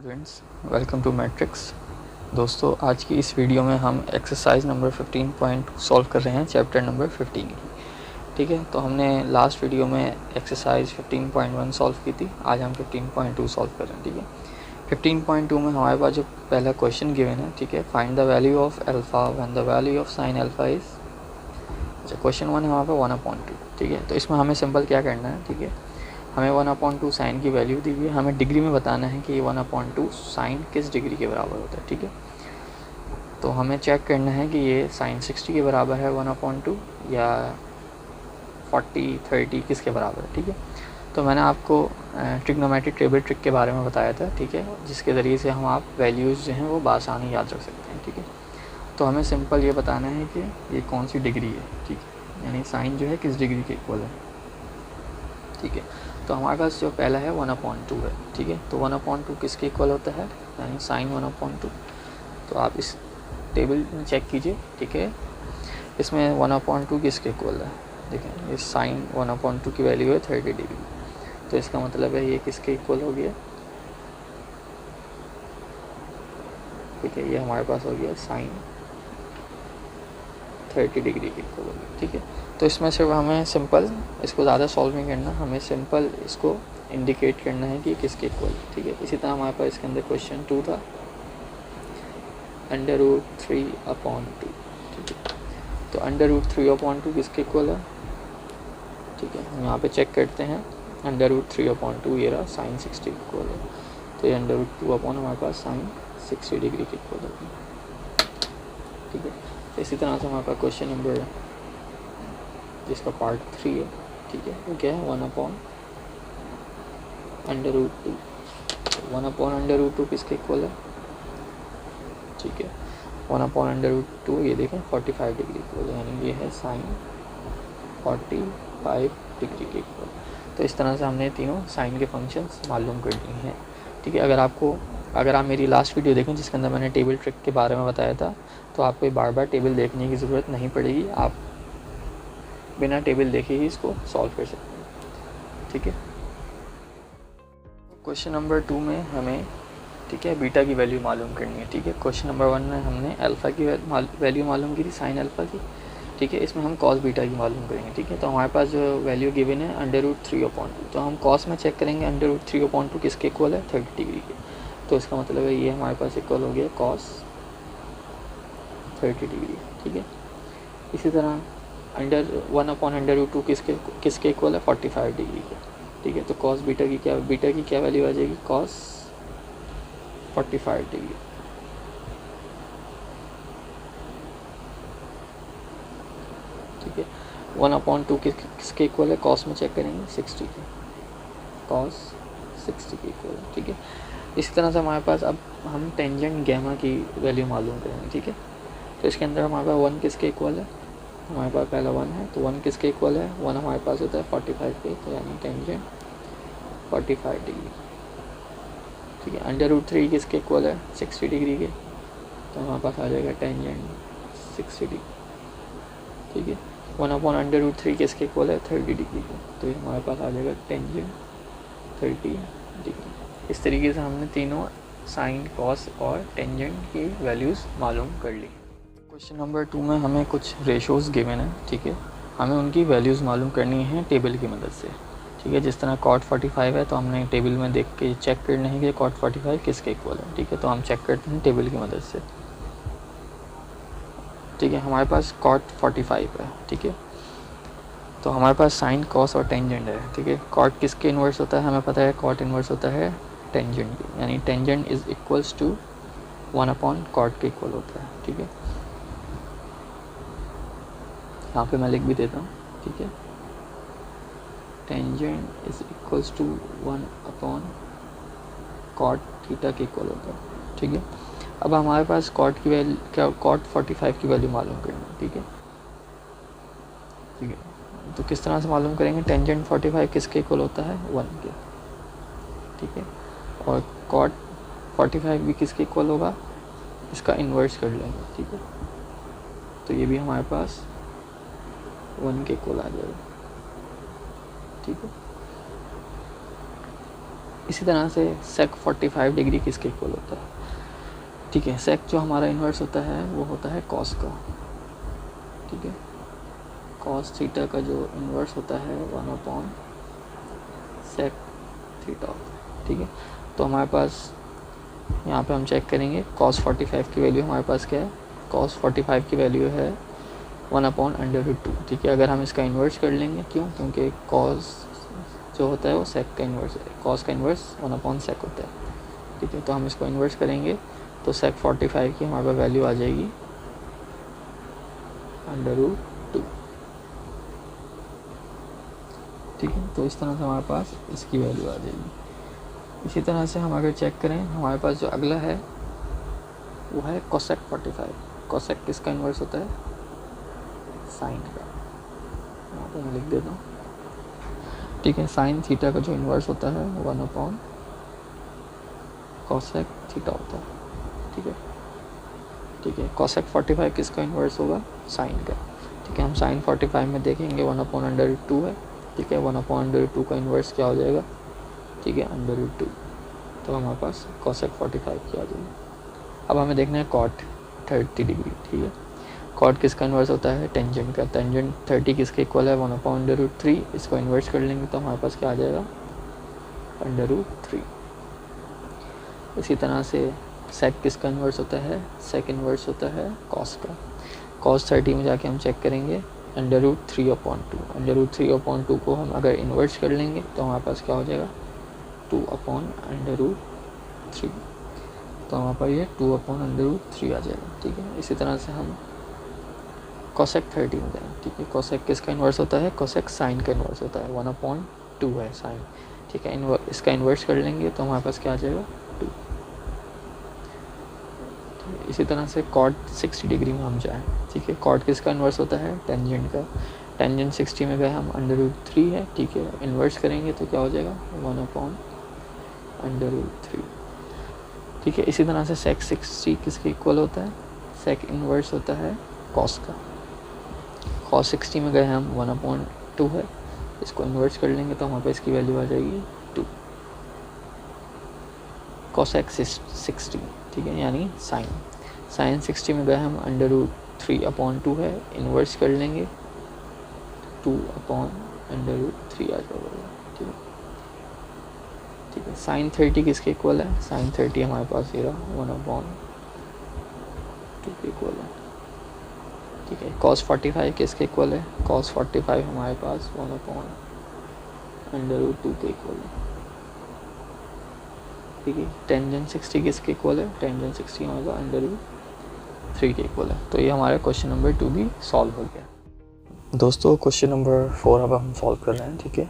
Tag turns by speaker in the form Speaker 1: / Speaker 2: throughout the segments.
Speaker 1: Students, welcome two matrix. दोस्तों, आज की इस वीडियो में हम एक्सरसाइज नंबर 15 पॉइंट सॉल्व कर रहे हैं, चैप्टर नंबर 15 की। ठीक है, तो हमने लास्ट वीडियो में एक्सरसाइज 15.1 सॉल्व की थी। आज हम 15.2 सॉल्व कर रहे हैं। ठीक है, 15.2 में हमारे पास जो पहला क्वेश्चन गिवन है, ठीक है, find the value of alpha when the value of sine alpha is. अच्छा, क्वेश्चन 1 है हमारे पास 1/2। ठीक है, तो इसमें हमें सिंपल क्या करना है। ठीक है, हमें 1/2 साइन की वैल्यू दी हुई है, हमें डिग्री में बताना है कि ये 1/2 साइन किस डिग्री के बराबर होता है। ठीक है, तो हमें चेक करना है कि ये साइन 60 के बराबर है 1/2 या 40, 30 किसके बराबर है। ठीक है, तो मैंने आपको ट्रिग्नोमेट्रिक टेबल ट्रिक के बारे में बताया था। ठीक है, जिसके ज़रिए से हम आप वैल्यूज़ जो हैं वो बआसानी याद रख सकते हैं। ठीक है, तो हमें सिंपल ये बताना है कि ये कौन सी डिग्री है। ठीक है, यानी साइन जो है किस डिग्री के इक्वल है। ठीक है, तो हमारे पास जो पहला है 1/2 है। ठीक है, तो 1/2 किसके इक्वल होता है, यानी साइन 1/2। तो आप इस टेबल में चेक कीजिए। ठीक है, इसमें 1/2 किसके इक्वल है। देखें, ये साइन 1/2 की वैल्यू है 30 डिग्री, तो इसका मतलब है ये किसके इक्वल हो गया। ठीक है, ये हमारे पास हो गया साइन 30 डिग्री के इक्वल हो गया। ठीक है, तो इसमें सिर्फ हमें सिंपल इसको ज़्यादा सॉल्व नहीं करना, हमें सिंपल इसको इंडिकेट करना है कि किसके इक्वल है। ठीक है, इसी तरह हमारे पास इसके अंदर क्वेश्चन 2 था, √3/2। ठीक है, तो √3/2 किसके इक्वल है। ठीक है, हम यहाँ पे चेक करते हैं, √3/2 ये रहा साइन 60 इक्वल है, तो ये √2 हमारे पास साइन 60 डिग्री के इक्वल होगी। ठीक है, तो इसी तरह से हमारे पास क्वेश्चन नंबर जिसका पार्ट 3 है। ठीक है, वो क्या है 1/√2। 1/√2 किसके इक्वल है। ठीक है, 1/√2 ये देखें 45 डिग्री इक्वल है, यानी ये है साइन 45 डिग्री के इक्वल। तो इस तरह से हमने तीनों साइन के फंक्शंस मालूम कर लिए हैं। ठीक है, अगर आप मेरी लास्ट वीडियो देखें जिसके अंदर मैंने टेबल ट्रिक के बारे में बताया था, तो आपको बार बार टेबल देखने की ज़रूरत नहीं पड़ेगी, आप बिना टेबल देखे ही इसको सॉल्व कर सकते हैं। ठीक है, क्वेश्चन नंबर 2 में हमें, ठीक है, बीटा की वैल्यू मालूम करनी है। ठीक है, क्वेश्चन नंबर 1 में हमने अल्फ़ा की वैल्यू मालूम की थी, साइन अल्फ़ा की। ठीक है, इसमें हम कॉस बीटा की मालूम करेंगे। ठीक है, तो हमारे पास जो वैल्यू गिवन है √3/2, तो हम कॉस में चेक करेंगे √3/2 किसके इक्वल है, 30 डिग्री के। तो इसका मतलब है ये हमारे पास इक्वल हो गया कॉस 30 डिग्री। ठीक है, इसी तरह 1/√2 किसके इक्वल है, 45 डिग्री के। ठीक है, तो कॉस बीटा की क्या वैल्यू आ जाएगी, कॉस 45 डिग्री। ठीक है, 1/2 किसके इक्वल है, कॉस में चेक करेंगे 60 के, कॉस 60 के इक्वल है। ठीक है, इसी तरह से हमारे पास अब हम टेंजेंट गैमा की वैल्यू मालूम करेंगे। ठीक है, तो इसके अंदर हमारे पास 1 किसके इक्वल है, हमारे पास पहला 1 है, तो 1 किसके इक्वल है, 1 हमारे पास होता है 45 के, तो यानी टेंजेंट 45 डिग्री। ठीक है, √3 किसके इक्वल है, 60 डिग्री के, तो हमारे पास आ जाएगा टेंजेंट 60 डिग्री। ठीक है, 1/√3 किसके इक्वल है, 30 डिग्री के, तो ये हमारे पास आ जाएगा टेंजेंट 30 डिग्री। इस तरीके से हमने तीनों साइन, कॉस और टेंजेंट की वैल्यूज़ मालूम कर ली। क्वेश्चन नंबर 2 में हमें कुछ रेशोज़ गिवन है। ठीक है, हमें उनकी वैल्यूज़ मालूम करनी है टेबल की मदद से। ठीक है, जिस तरह cot 45 है, तो हमने टेबल में देख के चेक करना है कि cot 45 किसके इक्वल है। ठीक है, तो हम चेक करते हैं टेबल की मदद से। ठीक है, हमारे पास cot 45 है। ठीक है, तो हमारे पास साइन, कॉस और टेंजेंट है। ठीक है, cot किसके इन्वर्स होता है, हमें पता है cot इन्वर्स होता है टेंजेंट की, यानी tangent is equals to 1/cot के इक्वल होता है। ठीक है, यहाँ पे मैं लिख भी देता हूँ। ठीक है, tangent is equals to 1/cot theta के इक्वल होता है। ठीक है, अब हमारे पास cot की वैल्यू क्या, cot 45 की वैल्यू मालूम करनी है। ठीक है, ठीक है, तो किस तरह से मालूम करेंगे, टेंजेंट 45 किसके इक्वल होता है, 1 के। ठीक है, और cot 45 भी किसके इक्वल होगा, इसका इन्वर्स कर लेंगे। ठीक है, तो ये भी हमारे पास 1 के इक्वल आ जाएगा। ठीक है, इसी तरह से sec 45 डिग्री किसके इक्वल होता है? ठीक है, sec जो हमारा इन्वर्स होता है वो होता है cos का, ठीक है, cos थीटा का जो इन्वर्स होता है 1/sec थीटा, ठीक है। तो हमारे पास यहाँ पे हम चेक करेंगे cos 45 की वैल्यू हमारे पास क्या है, cos 45 की वैल्यू है 1/√2, ठीक है। अगर हम इसका इन्वर्स कर लेंगे, क्यों, क्योंकि cos जो होता है वो sec का इन्वर्स है, cos का इन्वर्स 1/sec होता है, ठीक है। तो हम इसको इन्वर्स करेंगे तो sec 45 की हमारे पास वैल्यू आ जाएगी √2, ठीक है। तो इस तरह से हमारे पास इसकी वैल्यू आ जाएगी। इसी तरह से हम अगर चेक करें, हमारे पास जो अगला है वो है cosec 45। cosec किसका इन्वर्स होता है, साइन का, यहाँ पर मैं लिख देता हूँ, ठीक है। साइन थीटा का जो इन्वर्स होता है 1/cosec थीटा होता है, ठीक है, ठीक है। cosec 45 किसका इन्वर्स होगा, साइन का, ठीक है। हम साइन 45 में देखेंगे 1/√2 है, ठीक है। 1/√2 का इन्वर्स क्या हो जाएगा, ठीक है, √2, तो हमारे पास cosec 45 की आ जाएगी। अब हमें देखना है cot 30 डिग्री, ठीक है। cot किसका इन्वर्स होता है, टेंजेंट का, टेंजेंट 30 किसके इक्वल है 1/√3, इसको इन्वर्स कर लेंगे तो हमारे पास क्या आ जाएगा, √3। इसी तरह से sec किसका इन्वर्स होता है, sec इन्वर्स होता है cos का, cos 30 में जाके हम चेक करेंगे √3/2 को हम अगर इन्वर्स कर लेंगे तो हमारे पास क्या हो जाएगा 2/√3, तो हमारे पास ये 2/√3 आ जाएगा, ठीक है। इसी तरह से हम cosec 30 में जाएंगे, ठीक है। cosec किसका इन्वर्स होता है, cosec साइन का इन्वर्स होता है 1/2 है साइन, ठीक है। इसका इन्वर्स कर लेंगे तो हमारे पास क्या आ जाएगा 2। इसी तरह से cot 60 डिग्री में हम जाएँ, ठीक है। cot किसका इन्वर्स होता है, टेंजेंट का, टेंजेंट 60 में गए हम √3 है, ठीक है। इन्वर्स करेंगे तो क्या हो जाएगा 1/√3, ठीक है। इसी तरह से sec 60 किसके इक्वल होता है, sec इन्वर्स होता है cos का, cos 60 में गए हम 1/2 है, इसको इन्वर्स कर लेंगे तो हमारे पास इसकी वैल्यू आ जाएगी 2, cosec 60, ठीक है, यानी साइन 60 में गए हम √3/2 है, इन्वर्स कर लेंगे 2/√3 आ जाएगा, ठीक है, ठीक है। साइन 30 किसके इक्वल है, साइन 30 हमारे पास ये रहा 1/2 के इक्वल है, ठीक है। cos 45 किसके इक्वल है, cos 45 हमारे पास 1/√2 के इक्वल है, ठीक है। टेंजेंट 60 किसके इक्वल है, टेंजेंट 60 हमारे पास √3 के इक्वल है। तो ये हमारा क्वेश्चन नंबर 2 भी सॉल्व हो गया। दोस्तों क्वेश्चन नंबर 4 अब हम सॉल्व कर रहे हैं, ठीक है।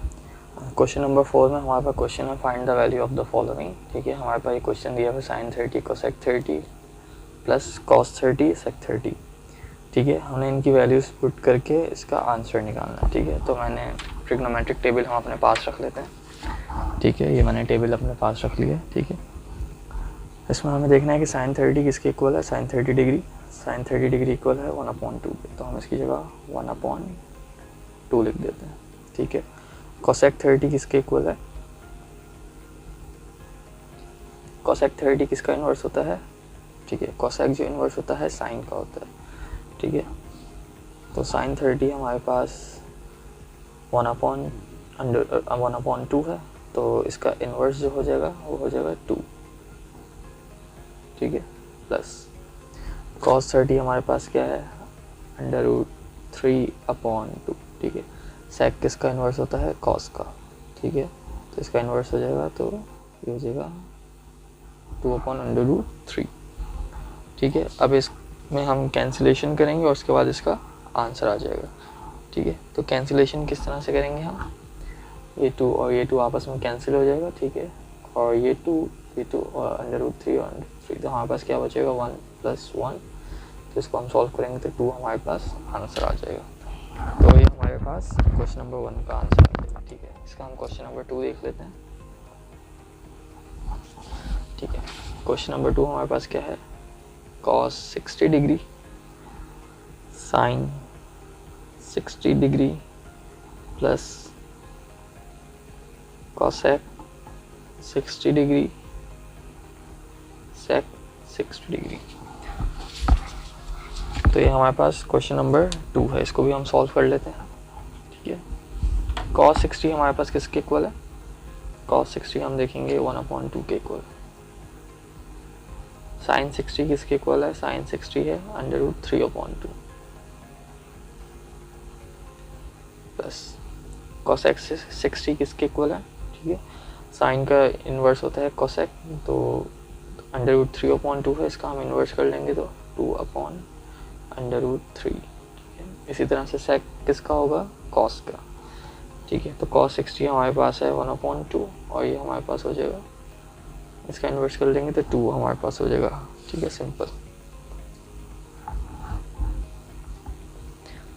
Speaker 1: क्वेश्चन नंबर 4 में हमारे पास क्वेश्चन है find the value of the following, ठीक है। हमारे पास ये क्वेश्चन दिया है sine 30 cosec 30 plus cos 30 sec 30, ठीक है। हमने इनकी वैल्यूज पुट करके इसका आंसर निकालना है, ठीक है। तो मैंने ट्रिग्नोमेट्रिक टेबल हम अपने पास रख लेते हैं, ठीक है। ये मैंने टेबल अपने पास रख लिया है, ठीक है। इसमें हमें देखना है कि साइन 30 किसके इक्वल है, साइन 30 डिग्री इक्वल है 1/2 के, तो हम इसकी जगह 1/2 लिख देते हैं, ठीक है। cosec 30 किसके इक्वल है, cosec 30 किसका इन्वर्स होता है, ठीक है। cosec जो इन्वर्स होता है साइन का होता है, ठीक है। तो साइन 30 हमारे पास 1/2 है, तो इसका इन्वर्स जो हो जाएगा वो हो जाएगा 2, ठीक है, प्लस cos 30 हमारे पास क्या है √3/2, ठीक है। sec किसका इन्वर्स होता है, cos का, ठीक है। तो इसका इन्वर्स हो जाएगा तो ये हो जाएगा 2/√3, ठीक है। अब इसमें हम कैंसिलेशन करेंगे और उसके बाद इसका आंसर आ जाएगा, ठीक है। तो कैंसिलेशन किस तरह से करेंगे हम, ये 2 और ये 2 आपस में कैंसिल हो जाएगा, ठीक है। और ये 2 और √3 और √3, तो हमारे पास क्या बचेगा 1 + 1, तो इसको हम सॉल्व करेंगे तो 2 हमारे पास आंसर आ जाएगा। तो ये हमारे पास क्वेश्चन नंबर 1 का आंसर आ जाएगा, ठीक है। इसका हम क्वेश्चन नंबर 2 देख लेते हैं, ठीक है। क्वेश्चन नंबर 2 हमारे पास क्या है, cos 60 degree sine 60 degree plus cosec 60 degree, sec 60 degree. तो ये हमारे पास क्वेश्चन नंबर 2 है, इसको भी हम सॉल्व कर लेते हैं। ठीक है, cos 60 हमारे पास किसके इक्वल है? cos 60 हम देखेंगे 1/2 के इक्वल। sin 60 किसके इक्वल है? sin 60 है √3/2 प्लस cosec 60 किसके इक्वल है? ठीक है, साइन का इन्वर्स होता है cosec, तो √3/2 है, इसका हम इन्वर्स कर लेंगे तो 2/√3। ठीक है, इसी तरह से sec किसका होगा? cos का। ठीक है, तो cos 60 हमारे पास है 1/2 और ये हमारे पास हो जाएगा, इसका इन्वर्स कर लेंगे तो 2 हमारे पास हो जाएगा। ठीक है, सिंपल।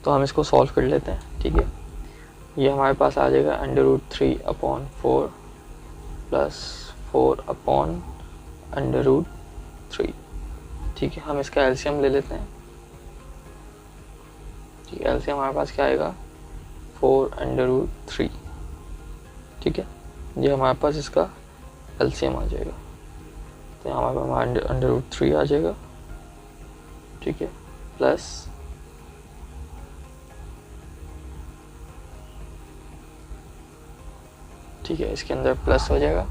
Speaker 1: तो हम इसको सॉल्व कर लेते हैं। ठीक है, ये हमारे पास आ जाएगा √3/4 प्लस 4/√3। ठीक है, हम इसका एलसीएम ले लेते हैं। ठीक है, एलसीएम हमारे पास क्या आएगा? 4√3। ठीक है, ये हमारे पास इसका एलसीएम आ जाएगा, तो हमारे पास √3 आ जाएगा। ठीक है, प्लस ठीक है, इसके अंदर प्लस हो जाएगा।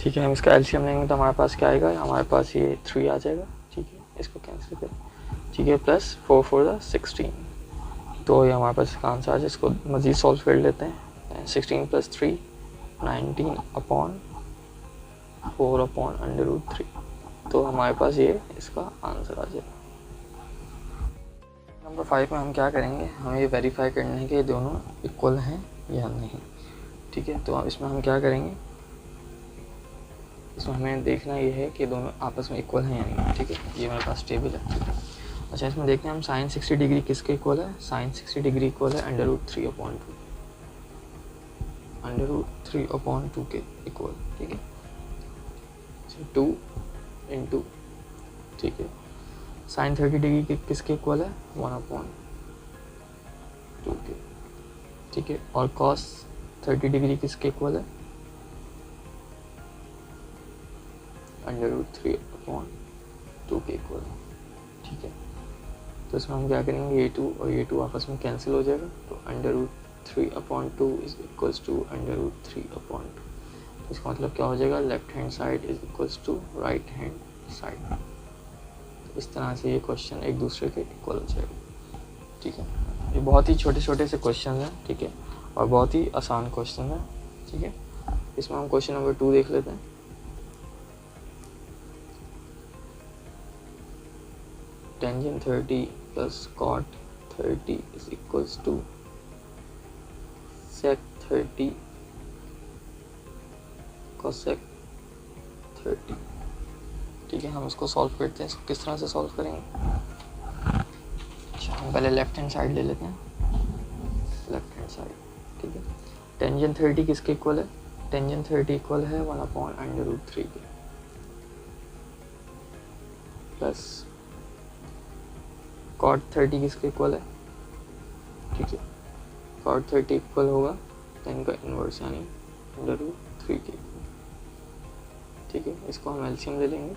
Speaker 1: ठीक है, हम इसका एलसीएम लेंगे तो हमारे पास क्या आएगा? हमारे पास ये 3 आ जाएगा। ठीक है, इसको कैंसिल करें। ठीक है, प्लस 4 4 16, तो ये हमारे पास इसका आंसर आ जाए। इसको मज़ीद सॉल्व कर लेते हैं। 16 + 3 19/4/√3, तो हमारे पास ये इसका आंसर आ जाएगा। नंबर 5 में हम क्या करेंगे? हमें ये वेरीफाई करने के दोनों इक्वल हैं या नहीं। ठीक है, तो इसमें हम क्या करेंगे? इसमें हमें देखना ये है कि दोनों आपस में इक्वल हैं या नहीं। ठीक है, ये मेरे पास टेबल है। अच्छा, इसमें देखते हैं हम sin 60 डिग्री किसके इक्वल है? sin 60 डिग्री इक्वल है √3/2 के इक्वल। ठीक है, 2 × ठीक है, sin 30 डिग्री किसके इक्वल है? 1/2 के। ठीक है, और cos 30 डिग्री किसके इक्वल है? √3/2 के इक्वल। ठीक है, तो इसमें हम क्या करेंगे? ये 2 और ये 2 आपस में कैंसिल हो जाएगा, तो √3/2 इज इक्वल्स टू √3/2। तो इसका मतलब क्या हो जाएगा? Left hand side is equals to right hand side. तो इस तरह से ये क्वेश्चन एक दूसरे के इक्वल हो जाएगा। ठीक है, ये बहुत ही छोटे छोटे से क्वेश्चन हैं। ठीक है, और बहुत ही आसान क्वेश्चन है। ठीक है, इसमें हम क्वेश्चन नंबर 2 देख लेते हैं। Tangent 30 + cot 30 is equals to sec 30 cosec 30। ठीक है, हम इसको सॉल्व करते हैं। इसको किस तरह से सॉल्व करेंगे? अच्छा, हम पहले लेफ्ट हैंड साइड ले लेते हैं। Left hand side. ठीक है, टेंजेंट 30 किसके इक्वल है? टेंजेंट 30 इक्वल है 1/√3 के, प्लस cot 30 किसके इक्वल है? ठीक है, cot 30 इक्वल होगा tan का इन्वर्स यानी √3 के। ठीक है, इसको हम एलसीएम ले लेंगे।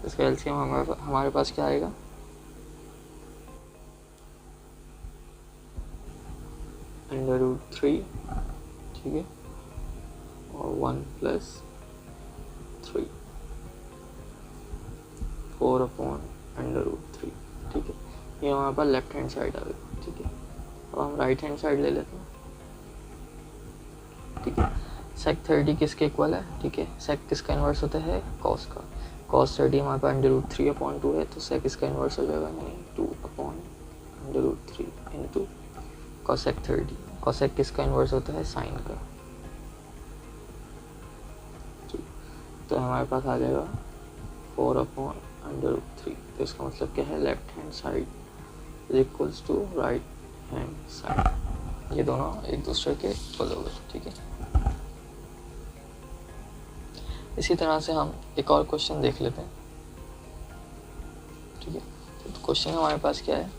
Speaker 1: इसका एलसीएम हमारे पास क्या आएगा? √3। ठीक है, और 1 + 3 4/√3। ठीक है, ये हमारे पास लेफ्ट हैंड साइड आ गई। ठीक है, अब हम राइट हैंड साइड ले लेते हैं। ठीक है, sec 30 किसके इक्वल है? ठीक है, sec किसका इन्वर्स होता है? cos का। cos 30 हमारे पास √3/2 है, तो sec इसका इन्वर्स हो जाएगा यानी 2/√3 × cosec 30। cosec किसका इन्वर्स होता है? sin का। तो हमारे पास आ जाएगा 4/√3। तो इसका मतलब क्या है? Left hand side is equals to right hand side. ये दोनों एक दूसरे के इक्वल हो गए। ठीक है, इसी तरह से हम एक और क्वेश्चन देख लेते हैं। ठीक है, तो क्वेश्चन हमारे पास क्या है?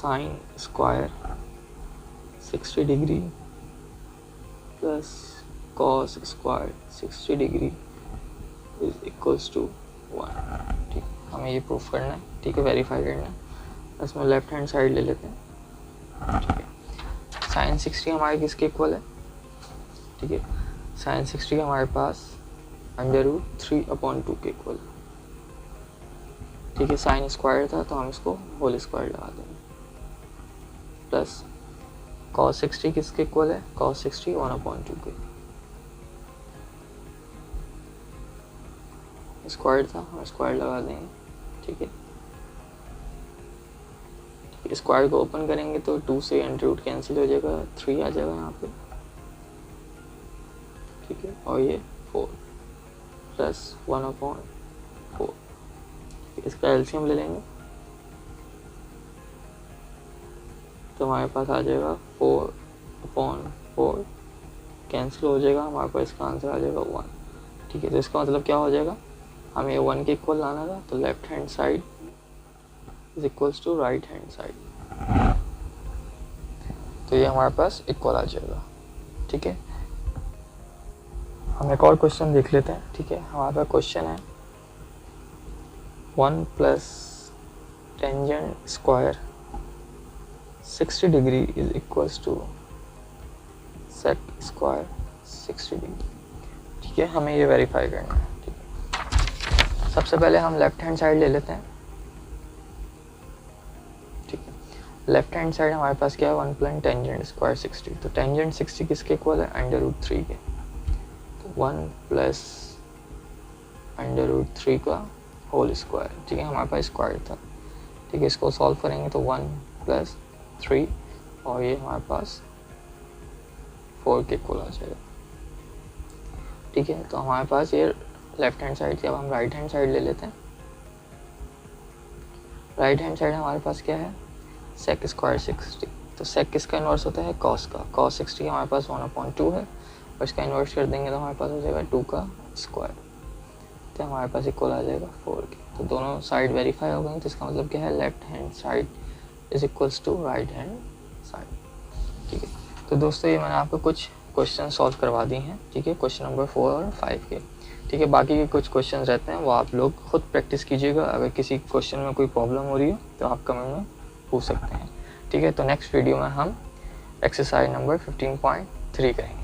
Speaker 1: Sine square 60 degree plus cos square 60 degree is equals to 1। ठीक, हमें ये प्रूफ करना है, ठीक है, वेरीफाई करना है। इसमें लेफ्ट हैंड साइड ले लेते हैं। ठीक है, साइन 60 हमारे किसके इक्वल है? ठीक है, साइन 60 हमारे पास √3/2 के इक्वल है। ठीक है, साइन स्क्वायर था तो हम इसको होल स्क्वायर लगा देंगे, प्लस कॉस 60 किसके इक्वल है? कॉस 60 1/2 के। स्क्वायर था, हम स्क्वायर लगा देंगे। ठीक है, स्क्वायर को ओपन करेंगे तो 2 से √ कैंसिल हो जाएगा, 3 आ जाएगा यहाँ पे। ठीक है, और ये 4 प्लस 1/4। इसका एलसीएम ले लेंगे तो हमारे पास आ जाएगा 4/4 कैंसिल हो जाएगा, हमारे पास इसका आंसर आ जाएगा 1। ठीक है, तो इसका मतलब क्या हो जाएगा? हमें 1 के इक्वल लाना था, तो left hand side is equals to right hand side, तो ये हमारे पास इक्वल आ जाएगा। ठीक है, हम एक और क्वेश्चन देख लेते हैं। ठीक है, हमारे पास क्वेश्चन है 1 plus tangent square 60 degree is equals to sec square 60 degree. ठीक है, हमें ये वेरीफाई करना है। ठीक है, सबसे पहले हम लेफ्ट हैंड साइड ले लेते हैं। ठीक है, लेफ्ट हैंड साइड हमारे पास क्या है? 1 प्लस टेंजेंट स्क्वायर 60, तो टेंजेंट 60 किसके इक्वल है? √3 के। तो 1 प्लस √3 का होल स्क्वायर। ठीक है, हमारे पास स्क्वायर था। ठीक है, इसको सॉल्व करेंगे तो 1 प्लस 3 और ये हमारे पास 4 के इक्वल आ जाएगा। ठीक है, तो हमारे पास ये लेफ्ट हैंड साइड थी। अब हम राइट हैंड साइड ले लेते हैं। राइट हैंड साइड हमारे पास क्या है? सेक स्क्वायर 60, तो सेक किसका इन्वर्स होता है? कॉस का। कॉस 60 हमारे पास 1/2 है, और इसका इन्वर्स कर देंगे तो हमारे पास हो जाएगा 2 का स्क्वायर, तो हमारे पास इक्वल आ जाएगा 4 के। तो दोनों साइड वेरीफाई हो गई, तो इसका मतलब क्या है? Left hand side is equals to right hand side. ठीक है, तो दोस्तों ये मैंने आपको कुछ क्वेश्चन सॉल्व करवा दिए हैं। ठीक है, क्वेश्चन नंबर 4 और 5 के। ठीक है, बाकी के कुछ क्वेश्चन रहते हैं वो आप लोग खुद प्रैक्टिस कीजिएगा। अगर किसी क्वेश्चन में कोई प्रॉब्लम हो रही हो तो आप कमेंट में पूछ सकते हैं। ठीक है, तो नेक्स्ट वीडियो में हम एक्सरसाइज नंबर 15.3 करेंगे।